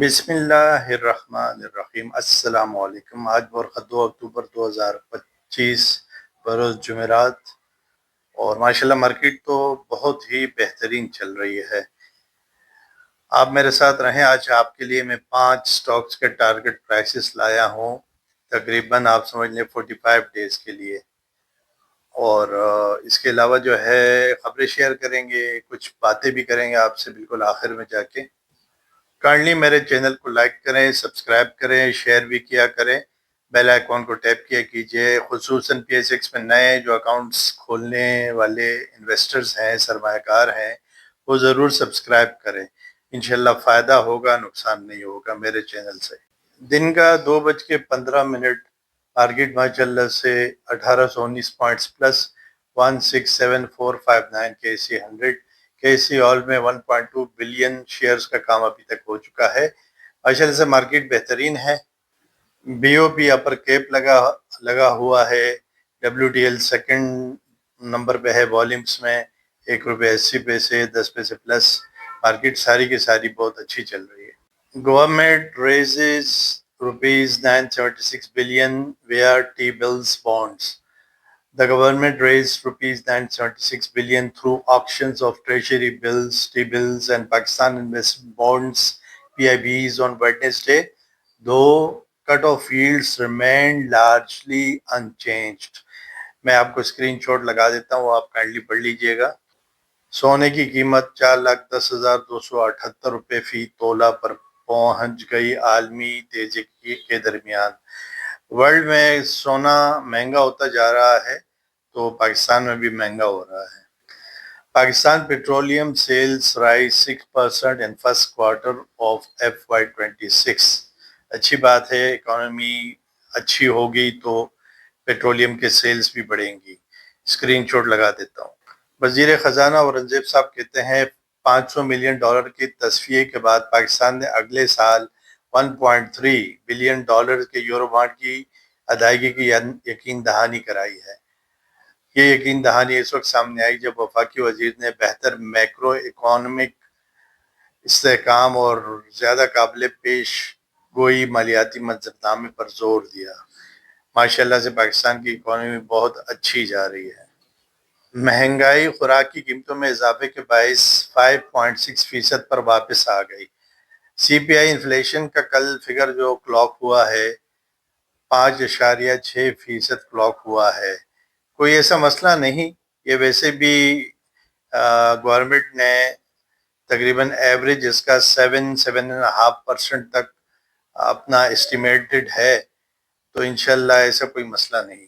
بسم اللہ الرحمن الرحیم۔ السلام علیکم۔ آج برخہ 2 اکتوبر 2025 بروز جمعرات، اور ماشاءاللہ مارکیٹ تو بہت ہی بہترین چل رہی ہے۔ آپ میرے ساتھ رہیں۔ آج آپ کے لیے میں 5 سٹاکس کے ٹارگٹ پرائسز لایا ہوں، تقریباً آپ سمجھ لیں 45 ڈیز کے لیے، اور اس کے علاوہ جو ہے خبریں شیئر کریں گے، کچھ باتیں بھی کریں گے آپ سے بالکل آخر میں جا کے۔ کائنڈلی میرے چینل کو لائک کریں، سبسکرائب کریں، شیئر بھی کیا کریں، بیل آئیکن کو ٹیپ کیا کیجئے۔ خصوصاً پی ایس ایکس میں نئے جو اکاؤنٹس کھولنے والے انویسٹرز ہیں، سرمایہ کار ہیں، وہ ضرور سبسکرائب کریں۔ انشاءاللہ فائدہ ہوگا، نقصان نہیں ہوگا میرے چینل سے۔ دن کا 2:15 مارکیٹ ماشاءاللہ سے 1819 پوائنٹس پلس 167459 کے سی 100 کے سی آل میں 1.2 بلین شیئرز کا کام ابھی تک ہو چکا ہے۔ ماشاءاللہ سے مارکیٹ بہترین ہے۔ بی او پی اپر کیپ لگا ہوا ہے۔ W T L second number پہ ہے والیومز میں، ₹1.80 10 پیسے پلس۔ مارکیٹ ساری کی ساری بہت اچھی چل رہی ہے۔ Government raises ₹976 billion via T-bills bonds. The government raised ₹976 billion through auctions of treasury bills, T-bills and Pakistan investment bonds (PIBs) on Wednesday, though cut-off yields remained largely unchanged. میں آپ کو اسکرین شاٹ لگا دیتا ہوں، آپ kindly پڑھ لیجئے گا۔ سونے کی قیمت ₹4,10,278 فی تولہ پر پہنچ گئی عالمی تیزی کے درمیان۔ ورلڈ میں سونا مہنگا ہوتا جا رہا ہے تو پاکستان میں بھی مہنگا ہو رہا ہے۔ Pakistan petroleum sales rise 6% in first quarter of FY26۔ اچھی بات ہے، اکانومی اچھی ہوگی تو پیٹرولیم کے سیلز بھی بڑھیں گی۔ اسکرین شاٹ لگا دیتا ہوں۔ وزیر خزانہ اورنگزیب صاحب کہتے ہیں $500 ملین کی تصفیے کے بعد پاکستان نے اگلے سال $1.3 بلین کے یورو بانڈ کی ادائیگی کی یقین دہانی کرائی ہے۔ یہ یقین دہانی اس وقت سامنے آئی جب وفاقی وزیر نے بہتر میکرو اکنامک استحکام اور زیادہ قابل پیش گوئی مالیاتی منظرنامے پر زور دیا۔ ماشاءاللہ سے پاکستان کی اکانومی بہت اچھی جا رہی ہے۔ مہنگائی خوراک کی قیمتوں میں اضافے کے باعث 5.6% پر واپس آ گئی۔ سی پی آئی انفلیشن کا کل فگر جو کلاک ہوا ہے 5.6% کلاک ہوا ہے۔ کوئی ایسا مسئلہ نہیں، یہ ویسے بھی گورنمنٹ نے تقریباً ایوریج اس کا 7.5% تک اپنا اسٹیمیٹڈ ہے، تو انشاءاللہ ایسا کوئی مسئلہ نہیں۔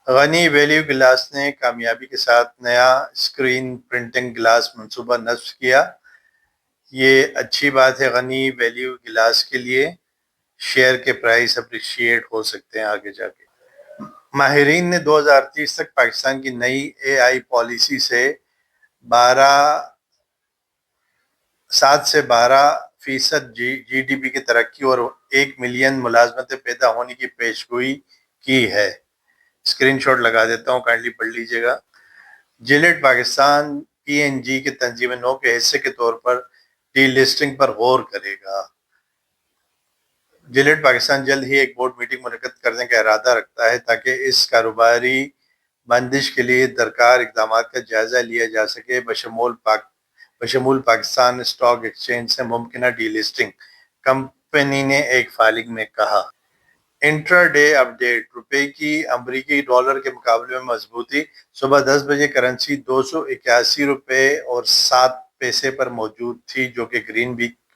غنی ویلیو گلاس نے کامیابی کے ساتھ نیا اسکرین پرنٹنگ گلاس منصوبہ نصب کیا۔ یہ اچھی بات ہے غنی ویلیو گلاس کے لیے۔ شیئر کے پرائس اپریشیٹ ہو سکتے ہیں آگے جا کے۔ ماہرین نے 2030 تک پاکستان کی نئی اے آئی پالیسی سے 7 سے 12% جی ڈی پی کی ترقی اور 1 ملین ملازمتیں پیدا ہونے کی پیشگوئی کی ہے۔ اسکرین شاٹ لگا دیتا ہوں، کائنڈلی پڑھ لیجئے گا۔ جیلیٹ پاکستان پی این جی کے تنظیم نو کے حصے کے طور پر ڈی لسٹنگ پر غور کرے گا۔ جیلیٹ پاکستان جلد ہی ایک بورڈ میٹنگ منعقد کرنے کا ارادہ رکھتا ہے تاکہ اس کاروباری بندش کے لیے درکار اقدامات کا جائزہ لیا جا سکے، بشمول پاکستان اسٹاک ایکسچینج سے ممکنہ ڈی لسٹنگ، کمپنی نے ایک فائلنگ میں کہا۔ انٹرا ڈے اپ ڈیٹ۔ روپے کی امریکی ڈالر کے مقابلے میں مضبوطی۔ صبح 10 بجے کرنسی $281.07 پر موجود تھی، جو کہ گرین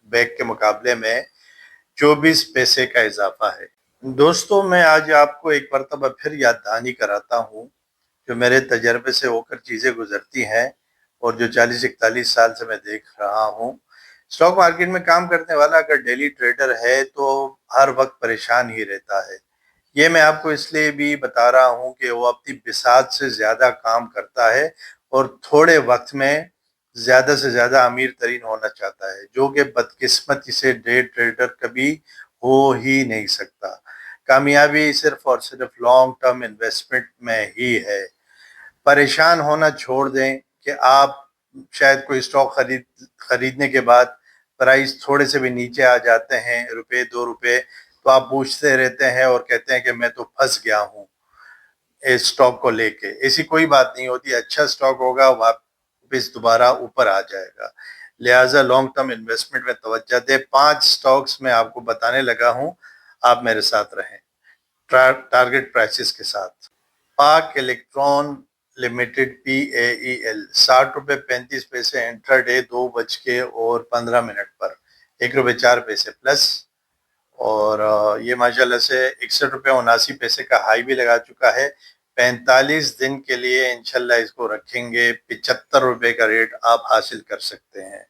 بیک کے مقابلے میں 24 پیسے کا اضافہ ہے۔ دوستو، میں آج آپ کو ایک مرتبہ پھر یاد دہانی کراتا ہوں جو میرے تجربے سے ہو کر چیزیں گزرتی ہیں اور جو 40-41 سال سے میں دیکھ رہا ہوں۔ اسٹاک مارکیٹ میں کام کرنے والا اگر ڈیلی ٹریڈر ہے تو ہر وقت پریشان ہی رہتا ہے۔ یہ میں آپ کو اس لیے بھی بتا رہا ہوں کہ وہ اپنی بساط سے زیادہ کام کرتا ہے اور تھوڑے وقت میں زیادہ سے زیادہ امیر ترین ہونا چاہتا ہے، جو کہ بدقسمتی سے ڈے ٹریڈر کبھی ہو ہی نہیں سکتا۔ کامیابی صرف اور صرف لانگ ٹرم انویسٹمنٹ میں ہی ہے۔ پریشان ہونا چھوڑ دیں کہ آپ شاید کوئی اسٹاک خریدنے کے بعد پرائز تھوڑے سے بھی نیچے آ جاتے ہیں، روپے 2 روپے، تو آپ پوچھتے رہتے ہیں اور کہتے ہیں کہ میں تو پھنس گیا ہوں اس سٹاک کو لے کے۔ ایسی کوئی بات نہیں ہوتی، اچھا سٹاک ہوگا واپس دوبارہ اوپر آ جائے گا، لہٰذا لانگ ٹرم انویسٹمنٹ میں توجہ دے۔ 5 سٹاکس میں آپ کو بتانے لگا ہوں، آپ میرے ساتھ رہیں ٹارگٹ پرائسز کے ساتھ۔ پاک الیکٹرون لمیٹڈ PAEL 60 روپے 35 پیسے انٹر ڈے 2:15 پر 1 روپے 4 پیسے پلس، اور یہ ماشاءاللہ سے 61 روپے 79 پیسے کا ہائی بھی لگا چکا ہے۔ 45 دن کے لیے انشاءاللہ اس کو رکھیں گے، 75 روپے کا ریٹ آپ حاصل کر سکتے ہیں۔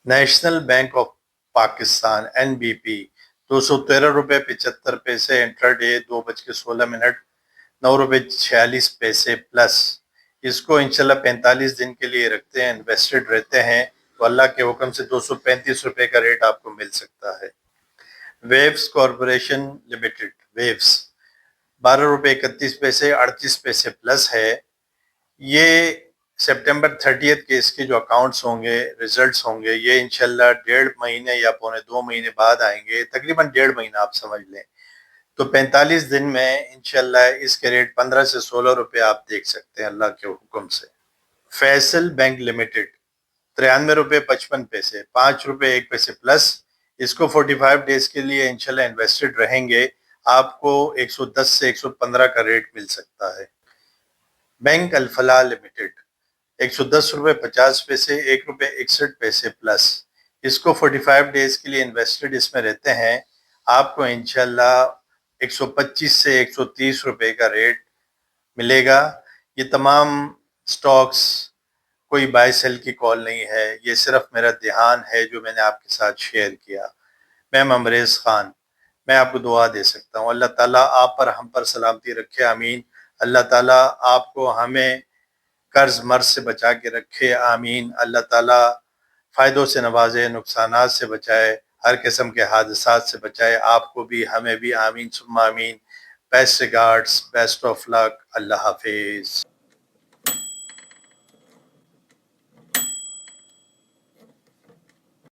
National bank of Pakistan NBP 213 روپے 75 پیسے انٹر ڈے 2:16 9 روپے 46 پیسے پلس، اس کو انشاءاللہ 45 دن کے لیے رکھتے ہیں، انویسٹڈ رہتے ہیں تو اللہ کے حکم سے 235 روپے کا ریٹ آپ کو مل سکتا ہے۔ ویوز کارپوریشن لمیٹڈ ویوز 12 روپے 31 پیسے 38 پیسے پلس ہے۔ یہ سپٹمبر 30 کے اس کے جو اکاؤنٹس ہوں گے، ریزلٹس ہوں گے، یہ انشاءاللہ 1.5 مہینے یا پونے 2 مہینے بعد آئیں گے، تقریباً 1.5 مہینہ آپ سمجھ لیں، تو 45 دن میں انشاءاللہ اس کے ریٹ 15 سے 16 روپے آپ دیکھ سکتے ہیں اللہ کے حکم سے۔ فیصل بینک لمیٹڈ 93 روپے 55 پیسے 5 روپے 1 پیسے پلس، اس کو 45 ڈیز کے لیے انشاءاللہ انویسٹڈ رہیں گے، آپ کو 110 سے 115 کا ریٹ مل سکتا ہے۔ بینک الفلاح لمیٹڈ 110 روپے 50 پیسے 1 روپے 61 پیسے پلس، اس کو 45 ڈیز کے لیے انویسٹڈ اس میں رہتے ہیں، آپ کو انشاءاللہ 125 سے 130 روپے کا ریٹ ملے گا۔ یہ تمام سٹاکس کوئی بائی سیل کی کال نہیں ہے، یہ صرف میرا دھیان ہے جو میں نے آپ کے ساتھ شیئر کیا۔ میں ممریز خان، میں آپ کو دعا دے سکتا ہوں، اللہ تعالیٰ آپ پر ہم پر سلامتی رکھے، آمین۔ اللہ تعالیٰ آپ کو ہمیں قرض مرض سے بچا کے رکھے، آمین۔ اللہ تعالیٰ فائدوں سے نوازے، نقصانات سے بچائے، ہر قسم کے حادثات سے بچائے، آپ کو بھی ہمیں بھی، آمین ثم آمین۔ بیسٹ ریگارڈز، بیسٹ آف لک، اللہ حافظ۔